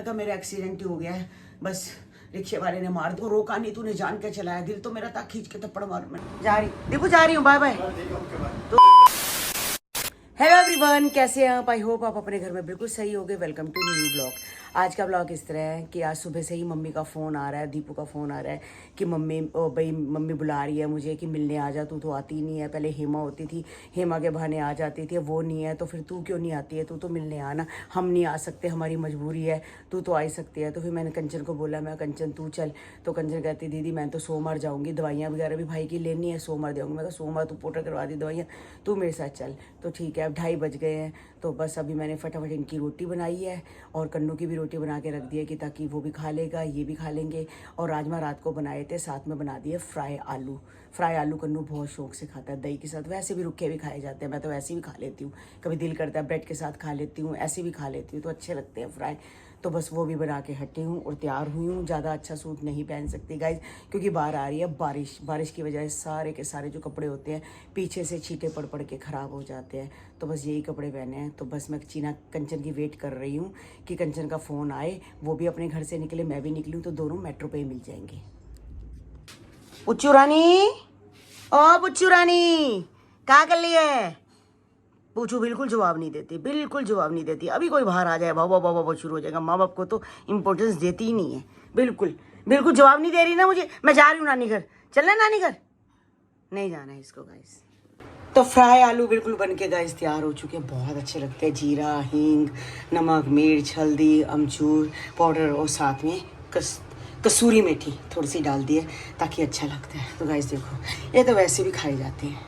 का मेरा एक्सीडेंट ही हो गया है, बस रिक्शे वाले ने मार दिया, रोका नहीं, तूने जान के चलाया, दिल तो मेरा था खींच के थप्पड़ मार। मैं जा रही दीपू, जा रही हूँ, बाय बाय। हेलो एवरीवन, कैसे हैं आप? आई होप आप अपने घर में बिल्कुल सही होगे। Welcome to new blog. आज का ब्लॉग इस तरह है कि आज सुबह से ही मम्मी का फ़ोन आ रहा है, दीपू का फ़ोन आ रहा है कि मम्मी भाई मम्मी बुला रही है मुझे कि मिलने आ जा, तू तो आती ही नहीं है। पहले हेमा होती थी, हेमा के बहाने आ जाती थी, वो नहीं है तो फिर तू क्यों नहीं आती है, तू तो मिलने आना, हम नहीं आ सकते, हमारी मजबूरी है, तू तो आ ही सकती है। तो फिर मैंने कंचन को बोला, मैं कंचन तू चल, तो कंचन कहती दीदी मैं तो सोमवार जाऊँगी, दवाइयाँ वगैरह भी भाई की लेनी है, सोमवार जाऊँगी। मैं कहा सोमवार तू पोटर करवा दी दवाइयाँ, तू मेरे साथ चल। तो ठीक है, अब 2:30 बज गए हैं, तो बस अभी मैंने फटाफट इनकी रोटी बनाई है और कन्नू की भी रोटी बना के रख दी है कि ताकि वो भी खा लेगा, ये भी खा लेंगे। और राजमा रात को बनाए थे, साथ में बना दिए फ्राई आलू कन्नू बहुत शौक से खाता है दही के साथ। वैसे भी रुखे भी खाए जाते हैं, मैं तो वैसे भी खा लेती हूँ, कभी दिल करता है ब्रेड के साथ खा लेती हूँ, ऐसे भी खा लेती हूँ, तो अच्छे लगते हैं फ्राई। तो बस वो भी बना के हटी हूँ और तैयार हुई हूँ। ज़्यादा अच्छा सूट नहीं पहन सकती गाइज, क्योंकि बाहर आ रही है बारिश की वजह से सारे के सारे जो कपड़े होते हैं पीछे से छींटे पड़ के ख़राब हो जाते हैं। तो बस यही कपड़े पहने हैं। तो बस मैं कंचन की वेट कर रही हूँ कि कंचन का फ़ोन आए, वो भी अपने घर से निकले, मैं भी निकलूँ, तो दोनों मेट्रो पे ही मिल जाएंगे। पुच्चू रानी, ओ पुच्चू रानी, क्या कर ली है? पूछू बिल्कुल जवाब नहीं देती, बिल्कुल जवाब नहीं देती। अभी कोई बाहर आ जाए बाबा शुरू हो जाएगा। माँ बाप को तो इम्पोर्टेंस देती ही नहीं है, बिल्कुल जवाब नहीं दे रही ना मुझे। मैं जा रही हूँ नानी घर, चलना नानी घर, नहीं जाना है इसको गाइस। तो फ्राई आलू बिल्कुल बन के गाइस तैयार हो चुके हैं, बहुत अच्छे लगते हैं। जीरा, हींग, नमक, मिर्च, हल्दी, अमचूर पाउडर और साथ में कसूरी मेथी थोड़ी सी डाल दी है ताकि अच्छा लगता है। तो गाइस देखो, ये तो वैसे भी खाए जाते हैं।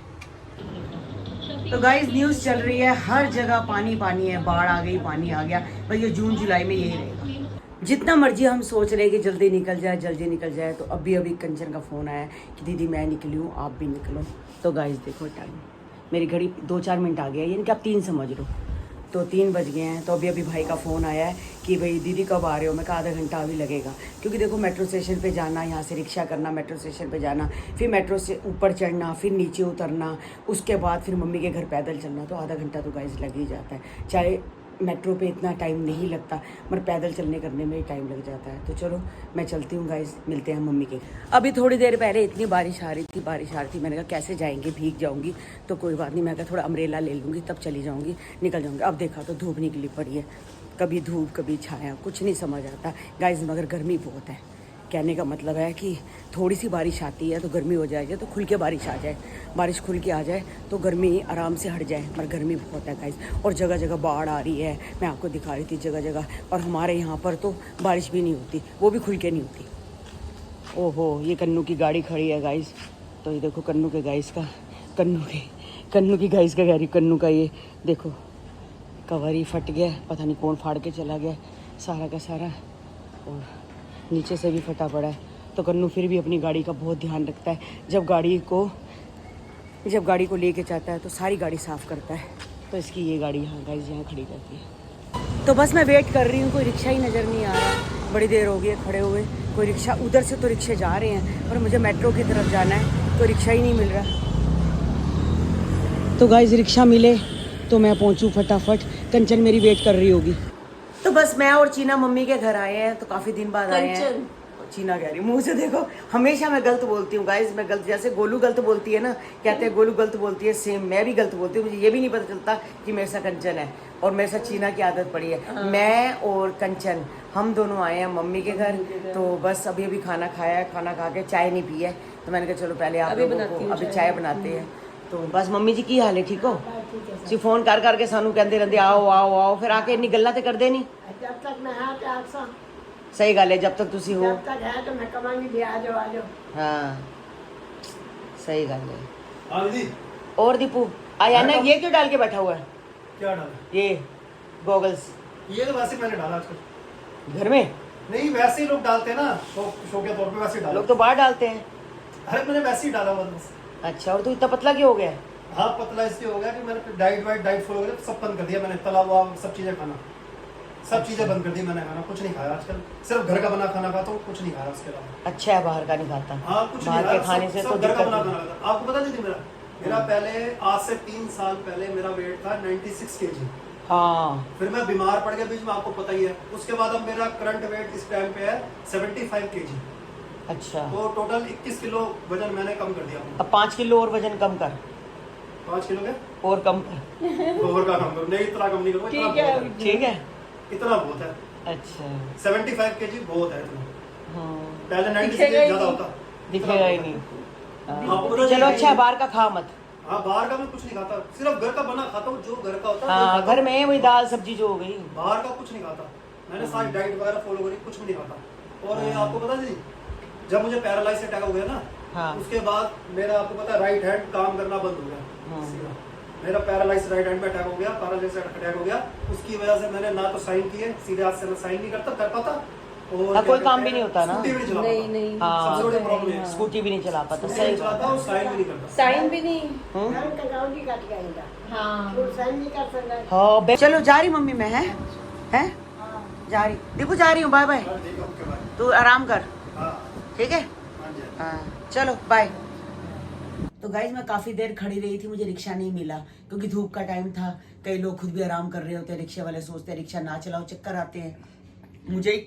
तो गाइस न्यूज़ चल रही है, हर जगह पानी पानी है, बाढ़ आ गई, पानी आ गया। भाई ये जून जुलाई में यही रहेगा। जितना मर्जी हम सोच रहे हैं कि जल्दी निकल जाए, तो अभी कंचन का फ़ोन आया कि दीदी मैं निकली हूँ, आप भी निकलो। तो गाइस देखो टाइम, मेरी घड़ी 2-4 मिनट आ गया, यानी कि आप 3 समझ लो, तो 3 बज गए हैं। तो अभी भाई का फ़ोन आया है कि भाई दीदी कब आ रहे हो? मैं कहा आधा घंटा अभी लगेगा, क्योंकि देखो मेट्रो स्टेशन पे जाना, यहाँ से रिक्शा करना, मेट्रो स्टेशन पे जाना, फिर मेट्रो से ऊपर चढ़ना, फिर नीचे उतरना, उसके बाद फिर मम्मी के घर पैदल चलना, तो आधा घंटा तो गाइस लग ही जाता है। चाहे मेट्रो पे इतना टाइम नहीं लगता, मगर पैदल चलने करने में ही टाइम लग जाता है। तो चलो मैं चलती हूँ गाइस, मिलते हैं मम्मी के। अभी थोड़ी देर पहले इतनी बारिश आ रही थी, मैंने कहा कैसे जाएंगे, भीग जाऊंगी, तो कोई बात नहीं, मैं कहा थोड़ा अम्ब्रेला ले लूँगी, तब चली जाऊँगी, निकल जाऊँगी। अब देखा तो धूप निकली पड़ी है, कभी धूप कभी छाया, कुछ नहीं समझ आता गाइस, मगर गर्मी बहुत है। कहने का मतलब है कि थोड़ी सी बारिश आती है तो गर्मी हो जाएगी, तो खुल के बारिश आ जाए, बारिश खुल के आ जाए तो गर्मी आराम से हट जाए, पर गर्मी बहुत है गाइस। और जगह जगह बाढ़ आ रही है, मैं आपको दिखा रही थी जगह जगह। और हमारे यहाँ पर तो बारिश भी नहीं होती, वो भी खुल के नहीं होती। ओहो, ये कन्नू की गाड़ी खड़ी है गाइस, तो ये देखो कन्नू के गाइस का, कन्नू की गाइस का गाड़ी, कन्नू का ये देखो कवर ही फट गया, पता नहीं कौन फाड़ के चला गया सारा का सारा, और नीचे से भी फटा पड़ा है। तो कन्नू फिर भी अपनी गाड़ी का बहुत ध्यान रखता है, जब गाड़ी को लेके जाता है तो सारी गाड़ी साफ़ करता है। तो इसकी ये गाड़ी यहाँ गाइस यहाँ खड़ी रहती है। तो बस मैं वेट कर रही हूँ, कोई रिक्शा ही नज़र नहीं आ रहा, बड़ी देर हो गई है खड़े हुए, कोई रिक्शा, उधर से तो रिक्शे जा रहे हैं पर मुझे मेट्रो की तरफ जाना है, कोई रिक्शा ही नहीं मिल रहा। तो गाइस रिक्शा मिले तो मैं पहुँचूँ फटाफट, कंचन मेरी वेट कर रही होगी। तो बस मैं और चीना मम्मी के घर आए हैं, तो काफ़ी दिन बाद आए हैं। चीना कह रही, मुंह से देखो, हमेशा मैं गलत बोलती हूँ गाइस, मैं गलत, जैसे गोलू गलत बोलती है ना, कहते हैं गोलू गलत बोलती है, सेम मैं भी गलत बोलती हूँ। मुझे ये भी नहीं पता चलता कि मेरे साथ कंचन है और मेरे साथ चीना की आदत पड़ी है। मैं और कंचन हम दोनों आए हैं मम्मी के घर, तो बस अभी खाना खाया है, खाना खा के चाय नहीं पी है, तो मैंने कहा चलो पहले आप लोगों को अभी चाय बनाते हैं। तो बस मम्मी जी की हाल है, ठीक हो? जी फोन कर करके सानू कहते रहते आओ आओ आओ, फिर आके इन्नी गल्लां ते करदे नहीं। जब तक मैं हाँ प्यार सा, सही गल है, जब तक तुसी हो, जब तक है तो मैं कमांगी भी, आ जाओ आ जाओ। हाँ सही गल है। हाँ दीदी। और दीपू आया ना, ये क्यों डाल के बैठा हुआ है? क्या डाला? ये गॉगल्स ये तो वैसे मैंने डाला आजकल घर में, नहीं, वैसे ही लोग डालते हैं ना, शो के तौर पे वैसे डाला। लोग तो बाहर डालते हैं। अरे मैंने वैसे ही डाला हुआ था बस। अच्छा, और तू इतना पतला क्यों हो गया? हाँ पतला इसलिए हो गया कि मैंने डाइट फॉलो कर, सब बंद कर दिया मैंने, तला हुआ सब चीजें खाना, सब चीजें बंद कर दी मैंने, खाना कुछ नहीं खाया आजकल, सिर्फ घर का बना खाना खाता हूँ, कुछ नहीं खाया उसके अलावा। अच्छा है, बाहर का नहीं खाता। हाँ कुछ बाहर नहीं के खाने से तो घर का बना दिक्कत खाना खाता। आपको पता नहीं थी मेरा पहले, आज से 3 साल पहले मेरा वेट था 96 kg। हाँ फिर मैं बीमार पड़ गया बीच में, आपको पता ही है। उसके बाद अब मेरा करंट वेट इस टाइम पे है 75 kg। अच्छा, तो टोटल 21 किलो वजन मैंने कम कर दिया अपना। अब 5 किलो और वजन कम कर, 5 किलो के और कम कर। और का कम करो, नहीं इतना कम नहीं करूँगा, इतना ठीक है। बहुत है, ठीक है। इतना बहुत है। अच्छा 75 kg बहुत है इतना। हाँ, पहले 90 दिखेगा से ही ज्यादा नहीं। होता। दिखेगा ही नहीं। हाँ, पूरा चलो दिखेगा अच्छा है, ही बाहर का खा मत। नहीं। हाँ, बाहर का मैं कुछ नहीं खाता, सिर्फ घर का बना खाता हूँ, जो घर का होता है वही हाँ, खाता घर हूँ। में वही दाल सब्जी जो हो गई। बाहर का कुछ नहीं खाता, मैंने सारी डाइट वगैरह फॉलो करी, कुछ भी नहीं खाता। और ये आपको पता जी, जब मुझे पैरालाइज अटैक हो गया ना, हाँ। उसके बाद मेरा आपको पता है राइट हैंड काम करना बंद हो गया। हाँ। सीधा। मेरा पैरालाइज राइट हैंड में अटैक हो गया, पैरालाइज अटैक हो गया। उसकी वजह से मैंने ना तो साइन किए, सीधे हाथ से मैं साइन नहीं कर पाता, और हाँ, क्या कोई कहते काम भी हैं, नहीं होता ना। स्कूटी भी नहीं चला नहीं पाता। नहीं हाँ। सबसे बड़ी प्रॉब्लम है, स्कूटी भी नहीं चला पाता। स्कूटी सही नहीं बात। चलाता और साइन भी नहीं करता। साइन भी नहीं। हम्म? हम कंगारू की काट जाएगा। हाँ तो साइन नहीं कर सकता। हाँ, चलो जा रही मम्मी मैं, है जा रही, देखो जा रही हूँ, बाय बाय। हाँ, ठीक है, ओके, बाय। तू आराम कर, हाँ, ठीक है। हाँ जी। हाँ, चलो बाय। तो गाइज मैं काफ़ी देर खड़ी रही थी, मुझे रिक्शा नहीं मिला क्योंकि धूप का टाइम था। कई लोग खुद भी आराम कर रहे होते हैं, रिक्शा वाले सोचते हैं रिक्शा ना चलाओ, चक्कर आते हैं। मुझे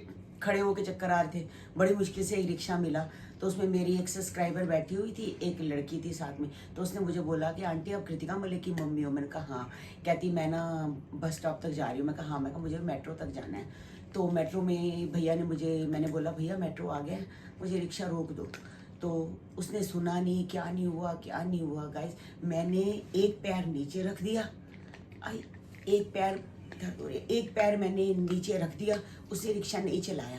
खड़े होके चक्कर आ रहे थे, बड़ी मुश्किल से एक रिक्शा मिला। तो उसमें मेरी एक सब्सक्राइबर बैठी हुई थी, एक लड़की थी साथ में। तो उसने मुझे बोला कि आंटी आप कृतिका मलिक की मम्मी हो? मैंने कहा हाँ। कहती मैं ना बस स्टॉप तक जा रही हूँ। मैं कहा हाँ। मैं कहा मुझे मेट्रो तक जाना है। तो मेट्रो में भैया ने मैंने बोला भैया मेट्रो आ गया, मुझे रिक्शा रोक दो। तो उसने सुना नहीं, क्या नहीं हुआ क्या नहीं हुआ। गाइस मैंने एक पैर नीचे रख दिया, एक पैर मैंने नीचे रख दिया, उससे रिक्शा नहीं चलाया।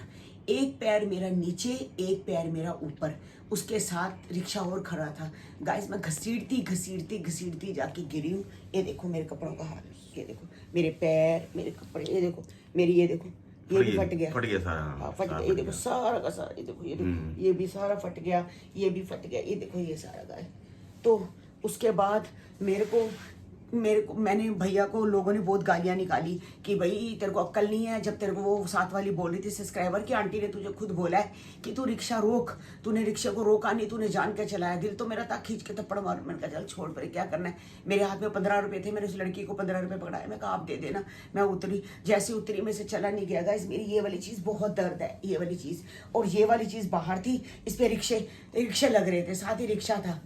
एक पैर मेरा नीचे, एक पैर मेरा ऊपर, उसके साथ रिक्शा और खड़ा था। गाइस मैं घसीटती जाके गिरी हूँ। ये देखो मेरे कपड़ों का हाल, ये देखो मेरे पैर, मेरे कपड़े, ये देखो मेरी, ये देखो ये भी फट गया सारा। हाँ, फट गया। ये देखो सारा का सारा, ये देखो ये भी सारा फट गया, ये भी फट गया, ये देखो ये सारा गाय। तो उसके बाद मेरे को मैंने भैया को लोगों ने बहुत गालियां निकाली कि भाई तेरे को अक्ल नहीं है। जब तेरे को वो साथ वाली बोल रही थी सब्सक्राइबर की आंटी ने तुझे खुद बोला है कि तू रिक्शा रोक, तूने रिक्शा को रोका नहीं, तूने जान के चलाया। दिल तो मेरा था खींच के थप्पड़ मार। मैंने कहा चल छोड़ पर क्या करना है। मेरे हाथ में 15 रुपए थे, मैंने उस लड़की को 15 रुपए पकड़ाए। मैं कहा आप दे देना। मैं उतरी, जैसे उतरी में से चला नहीं गया। गाइस मेरी ये वाली चीज़ बहुत दर्द है, ये वाली चीज़। और ये वाली चीज़ बाहर थी, इस पर रिक्शे लग रहे थे, साथ ही रिक्शा था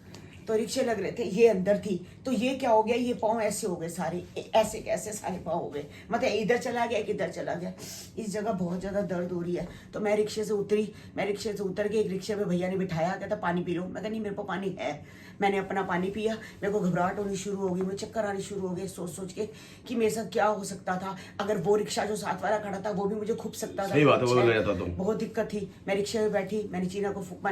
तो रिक्शे लग रहे थे, ये अंदर थी। तो ये क्या हो गया, ये पाँव ऐसे हो गए सारे, ऐसे कैसे सारे पाँव हो गए, मतलब इधर चला गया किधर चला गया। इस जगह बहुत ज़्यादा दर्द हो रही है। तो मैं रिक्शे से उतरी, मैं रिक्शे से उतर के एक रिक्शे में भैया ने बिठाया, कहता पानी पी लो। मैं कहा नहीं मेरे को पानी है। मैंने अपना पानी पिया, मेरे को घबराहट होनी शुरू हो गई, मुझे चक्कर आने शुरू हो गए सोच के कि मेरे साथ क्या हो सकता था। अगर वो रिक्शा जो साथ वाला खड़ा था वो भी मुझे खूब सकता था। सही बात है, वो ले जाता तो। बहुत दिक्कत थी। मैं रिक्शे में बैठी, मैंने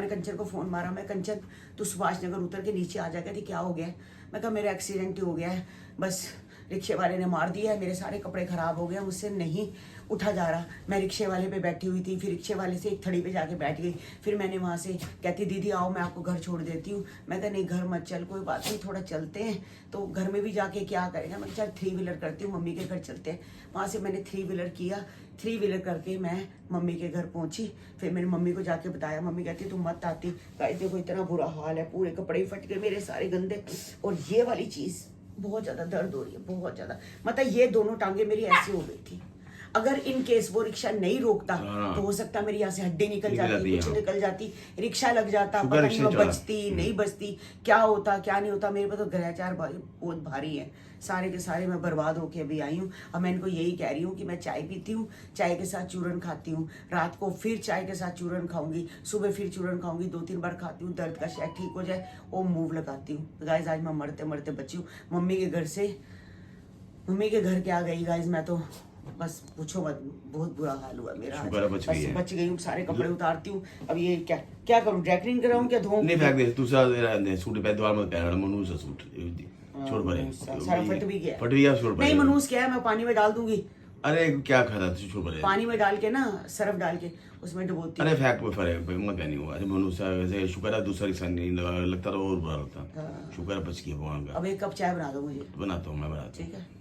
कंचन को फ़ोन मारा। मैं कंचन तू सुभाष नगर उतर के नीचे आ जा। कहती क्या हो गया? मैं कहा मेरा एक्सीडेंट ही हो गया है, बस रिक्शे वाले ने मार दिया है, मेरे सारे कपड़े ख़राब हो गए, मुझसे नहीं उठा जा रहा। मैं रिक्शे वाले पे बैठी हुई थी, फिर रिक्शे वाले से एक थड़ी पे जाके बैठ गई। फिर मैंने वहाँ से, कहती दीदी आओ मैं आपको घर छोड़ देती हूँ। मैं कहा नहीं घर मत चल, कोई बात नहीं थोड़ा चलते हैं। तो घर में भी जाके क्या करेगा, मैं चल 3 व्हीलर करती हूँ, मम्मी के घर चलते हैं। वहाँ से मैंने 3 व्हीलर किया, 3 व्हीलर करके मैं मम्मी के घर पहुँची। फिर मैंने मम्मी को जाके बताया, मम्मी कहती तुम मत आती। गाइस देखो इतना बुरा हाल है, पूरे कपड़े फट गए मेरे सारे गंदे। और ये वाली चीज़ बहुत ज़्यादा दर्द हो रही है, बहुत ज़्यादा। मतलब ये दोनों टांगे मेरी ऐसी हो गई थी। अगर इन केस वो रिक्शा नहीं रोकता तो हो सकता मेरी यहाँ से हड्डी निकल जाती, कुछ निकल जाती, रिक्शा लग जाता, पता नहीं वो बचती नहीं बचती, क्या होता क्या नहीं होता। मेरे पे तो ग्रहचार बहुत भारी है, सारे के सारे मैं बर्बाद होके अभी आई हूँ। अब मैं इनको यही कह रही हूँ कि मैं चाय पीती हूँ, चाय के साथ चूरन खाती हूँ, रात को फिर चाय के साथ चूरन खाऊंगी, सुबह फिर चूरन खाऊंगी, 2-3 बार खाती हूँ। दर्द का शायद ठीक हो जाए, वो मूव लगाती हूँ। गाइस आज मैं मरते मरते बची हूँ। मम्मी के घर क्या गई गाइस, मैं तो बस पूछो मत, बहुत बुरा हाल हुआ मेरा। बच गई हूँ, सारे कपड़े उतारती हूँ। अब ये क्या करूँ, ड्राई क्लीन कराऊँ क्या धोऊं? नहीं फेंक दे तू, सूट पे द्वार मत पहन, मनूस का सूट छोड़ परे, सारा फट भी गया छोड़ परे। नहीं मनूस क्या है, मैं पानी में डाल दूंगी। अरे क्या खाता तू, छोड़ परे। पानी में डाल के ना, सर्फ डाल के उसमें डुबोती। अरे फेंक पे फरे मत नहीं हुआ। अरे मनूस ऐसे शुक्र है दूसरा रिक्शा नहीं लगता तो और बुरा होता। शुक्र है बच गया भगवान का। अब 1 कप चाय बना दो मुझे। बनाता हूँ मैं, बनाता हूँ। ठीक है।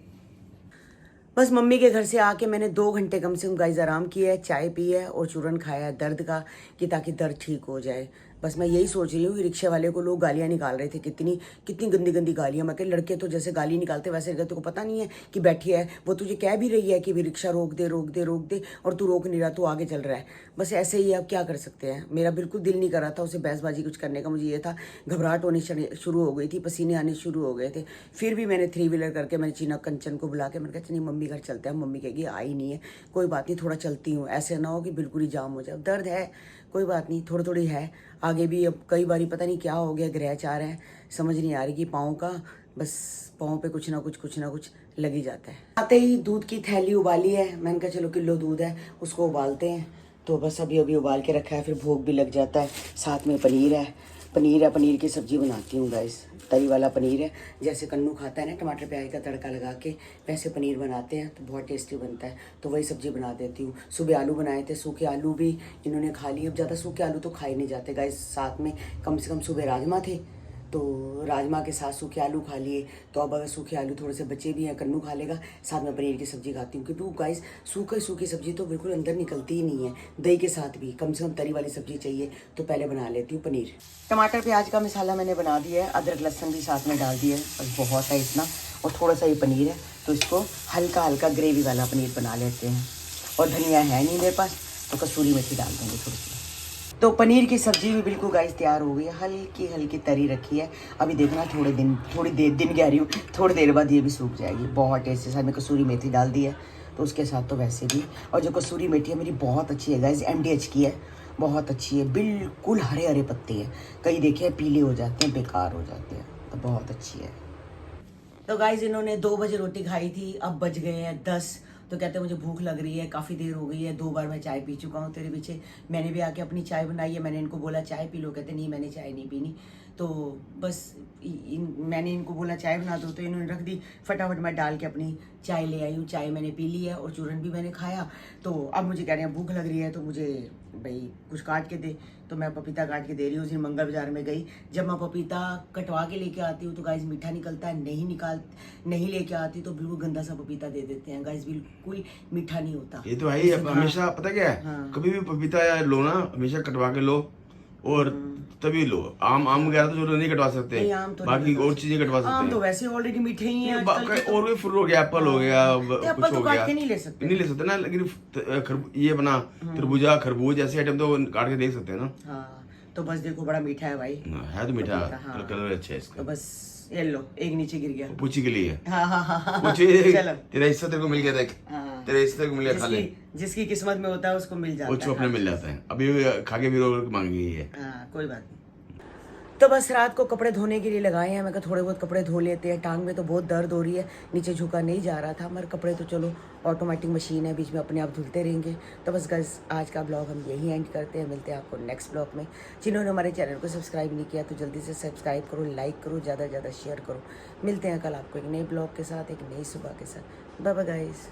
बस मम्मी के घर से आके मैंने 2 घंटे कम से कम गाइस आराम किया है, चाय पी है और चूरन खाया है दर्द का, कि ताकि दर्द ठीक हो जाए। बस मैं यही सोच रही हूँ कि रिक्शे वाले को लोग गालियाँ निकाल रहे थे, कितनी कितनी गंदी गंदी गालियाँ। मैं कह लड़के तो जैसे गाली निकालते वैसे तेरे को पता नहीं है कि बैठी है, वो तुझे कह भी रही है कि भी रिक्शा रोक दे रोक दे रोक दे, और तू रोक नहीं रहा, तू आगे चल रहा है। बस ऐसे ही, अब क्या कर सकते हैं। मेरा बिल्कुल दिल नहीं कर रहा था उसे बहसबाजी कुछ करने का, मुझे ये था, घबराहट होनी शुरू हो गई थी, पसीने आने शुरू हो गए थे। फिर भी मैंने 3 व्हीलर करके मैंने चीना कंचन को बुला के मैंने कहा नहीं मम्मी घर चलते हैं। मम्मी कहेगी आई नहीं है, कोई बात नहीं, थोड़ा चलती हूँ, ऐसे ना हो कि बिल्कुल ही जाम हो जाए। दर्द है, कोई बात नहीं, थोड़ी थोड़ी है, आगे भी अब कई बारी पता नहीं क्या हो गया, ग्रैच आ रहे हैं, समझ नहीं आ रही कि पाँव का, बस पाँव पे कुछ ना कुछ लग ही जाता है। आते ही दूध की थैली उबाली है, मैंने कहा चलो किलो दूध है उसको उबालते हैं, तो बस अभी उबाल के रखा है, फिर भोग भी लग जाता है। साथ में पनीर है, पनीर की सब्ज़ी बनाती हूँ गाइस, तरी वाला पनीर है, जैसे कन्नू खाता है ना टमाटर प्याज का तड़का लगा के, वैसे पनीर बनाते हैं तो बहुत टेस्टी बनता है, तो वही सब्ज़ी बना देती हूँ। सुबह आलू बनाए थे, सूखे आलू भी इन्होंने खा लिए। अब ज़्यादा सूखे आलू तो खाए नहीं जाते गाइस, साथ में कम से कम सुबह राजमा थे, तो राजमा के साथ सूखे आलू खा लिए। तो अब अगर सूखे आलू थोड़े से बचे भी हैं, कन्नू खा लेगा, साथ में पनीर की सब्ज़ी खाती हूँ, क्योंकि गाइस सूखी सब्ज़ी तो बिल्कुल अंदर निकलती ही नहीं है। दही के साथ भी कम से कम तरी वाली सब्ज़ी चाहिए, तो पहले बना लेती हूँ पनीर। टमाटर प्याज का मसाला मैंने बना दिया है, अदरक लहसुन भी साथ में डाल दिया है, बस बहुत है इतना, और थोड़ा सा ये पनीर है, तो इसको हल्का हल्का ग्रेवी वाला पनीर बना लेते हैं। और धनिया है नहीं मेरे पास, तो कसूरी मेथी डाल देंगे थोड़ी सी। तो पनीर की सब्ज़ी भी बिल्कुल गाइस तैयार हो गई है, हल्की हल्की तरी रखी है। अभी देखना थोड़ी देर कह रही हूँ, थोड़ी देर बाद ये भी सूख जाएगी। बहुत टेस्टी, साथ में कसूरी मेथी डाल दी है, तो उसके साथ तो वैसे भी। और जो कसूरी मेथी है मेरी बहुत अच्छी है गाइस, MDH की है, बहुत अच्छी है, बिल्कुल हरे हरे पत्ते हैं, कई देखे पीले हो जाते हैं, बेकार हो जाते हैं, तो बहुत अच्छी है। तो गाइस इन्होंने 2 बजे रोटी खाई थी, अब बज गए हैं 10, तो कहते हैं मुझे भूख लग रही है, काफ़ी देर हो गई है, 2 बार मैं चाय पी चुका हूँ तेरे पीछे। मैंने भी आके अपनी चाय बनाई है, मैंने इनको बोला चाय पी लो, कहते नहीं मैंने चाय नहीं पीनी, तो बस मैंने इनको बोला चाय बना दो, तो इन्होंने रख दी। फटाफट मैं डाल के अपनी चाय ले आई हूँ, चाय मैंने पी ली है और चूरन भी मैंने खाया। तो अब मुझे कह रहे हैं भूख लग रही है, तो मुझे भाई कुछ काट के दे, तो मैं पपीता काट के दे रही हूँ। उस दिन मंगल बाजार में गई, जब मैं पपीता कटवा के लेके आती हूँ तो गाइस मीठा निकलता है, नहीं लेके आती तो बिल्कुल गंदा सा पपीता दे देते हैं गाइस, बिल्कुल मीठा नहीं होता। ये तो भाई हमेशा पता क्या है, हाँ। कभी भी पपीता लो ना, हमेशा कटवा के लो, और तभी लो। आम वगैरह तो जो नहीं कटवा सकते, नहीं, आम तो बाकी और चीजें कटवा सकते आम हैं। तो वैसे ऑलरेडी मीठे ही हैं और भी फ्रूट हो गया, एप्पल हो गया, कुछ हो गया, नहीं ले सकते ना, लेकिन ये बना तरबूजा खरबूज ऐसे आइटम तो काट के देख सकते हैं ना। हाँ, तो बस देखो बड़ा मीठा है भाई, है तो मीठा, हाँ। कलर अच्छा है इसका। तो बस ये लो, एक नीचे गिर गया, पूछी के लिए। हाँ। पूछी, चलो तेरा हिस्सा तेरे को मिल गया, देख तेरा हिस्सा तेरे को मिल गया, खा ले। जिसकी किस्मत में होता है उसको मिल जाता है, वो अपने मिल जाता है। अभी खा के भी रोक मांग गई है। हाँ, कोई बात नहीं। तो बस रात को कपड़े धोने के लिए लगाए हैं, मैं कहा थोड़े बहुत कपड़े धो लेते हैं, टांग में तो बहुत दर्द हो रही है, नीचे झुका नहीं जा रहा था, मगर कपड़े तो चलो ऑटोमेटिक मशीन है, बीच में अपने आप धुलते रहेंगे। तो बस गाइस आज का ब्लॉग हम यही एंड करते हैं, मिलते हैं आपको नेक्स्ट ब्लॉग में। जिन्होंने हमारे चैनल को सब्सक्राइब नहीं किया तो जल्दी से सब्सक्राइब करो, लाइक करो, ज़्यादा से ज़्यादा शेयर करो। मिलते हैं कल आपको एक नए ब्लॉग के साथ, एक नई सुबह के साथ। Bye bye guys.